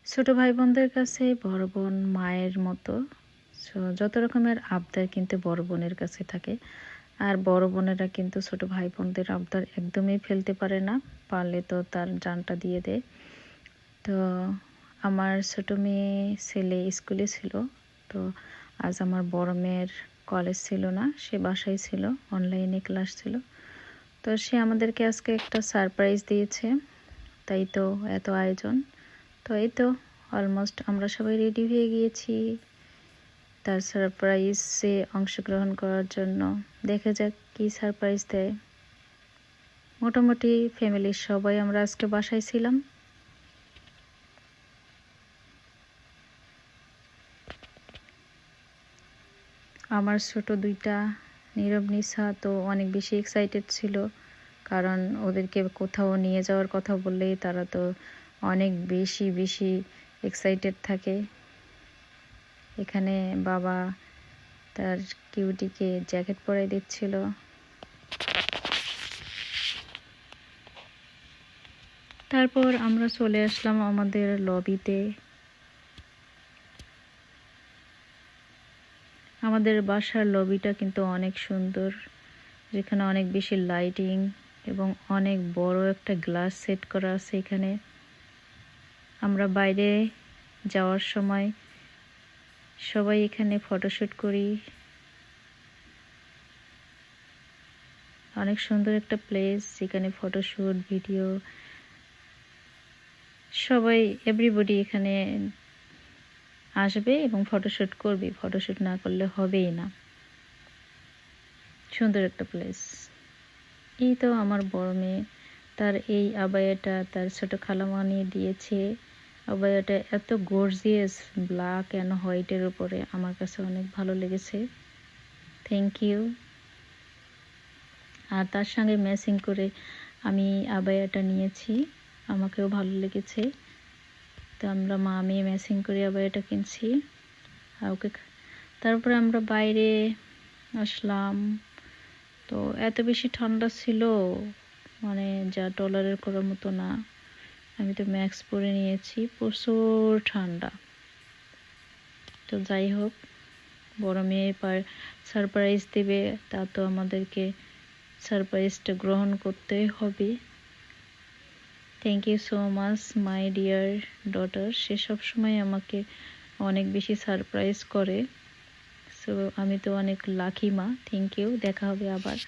ছোট ভাই বোনদের কাছে বড় বোন মায়ের মতো। সো যত রকমের আবদার কিন্তু বড় বোনের কাছে থাকে, আর বড় বোনেরা কিন্তু ছোট ভাই বোনদের আবদার একদমই ফেলতে পারে না, পারলে তো তার জানটা দিয়ে দেয়। তো আমার ছোট মেয়ে ছেলে স্কুলে ছিল, তো আজ আমার বড় মেয়ের কলেজ ছিল না, সে বাসায় ছিল, অনলাইনে ক্লাস ছিল। তো সে আমাদেরকে আজকে একটা সারপ্রাইজ দিয়েছে, তাই তো এত আয়োজন। তো এই তো অলমোস্ট আমরা সবাই রেডি হয়ে গিয়েছি তার সারপ্রাইজে অংশগ্রহণ করার জন্য। দেখা যাক কি সারপ্রাইজ দেয়। মোটামুটি ফ্যামিলির সবাই আমরা আজকে বাসায় ছিলাম। আমার ছোট দুইটা নীরব নিশা তো অনেক বেশি এক্সাইটেড ছিল, কারণ ওদেরকে কোথাও নিয়ে যাওয়ার কথা বললেই তারা তো অনেক বেশি বেশি এক্সাইটেড থাকে। এখানে বাবা তার কিউটিকে জ্যাকেট পরাই দিচ্ছিল। তারপর আমরা চলে আসলাম আমাদের লবিতে। আমাদের বাসার লবিটা কিন্তু অনেক সুন্দর, যেখানে অনেক বেশি লাইটিং এবং অনেক বড় একটা গ্লাস সেট করা আছে এখানে। আমরা বাইরে যাওয়ার সময় সবাই এখানে ফটোশুট করি। অনেক সুন্দর একটা প্লেস, যেখানে ফটোশুট, ভিডিও, সবাই এভরিবডি এখানে আসবে এবং ফটোশুট করবে। ফটোশুট না করলে হবেই না। সুন্দর একটা প্লেস। এই তো আমার বড় মেয়ে, তার এই আবায়াটা তার ছোট খালামা নিয়ে দিয়েছে। আবায়াটা এত গর্জিয়াস, ব্ল্যাক অ্যান্ড হোয়াইটের উপরে, আমার কাছে অনেক ভালো লেগেছে। Thank you. আর তার সঙ্গে ম্যাচিং করে আমি আবায়াটা নিয়েছি, আমাকেও ভালো লেগেছে। তো আমরা মা মেয়ে ম্যাচিং করে আবায়াটা কিনছি। আর ওকে তারপরে আমরা বাইরে আসলাম। তো এত বেশি ঠান্ডা ছিল, মানে যা টলারেট করার মতো না। আমি তো ম্যাক্স পরে নিয়েছি, প্রচুর ঠান্ডা। তো যাই হোক, বড় মেয়ে সারপ্রাইজ দেবে, তা তো আমাদেরকে সারপ্রাইজটা গ্রহণ করতেই হবে। Thank you so much my dear daughter. সে সবসময় আমাকে অনেক বেশি সারপ্রাইজ করে। সো আমি তো অনেক লাকি মা। Thank you. দেখা হবে আবার।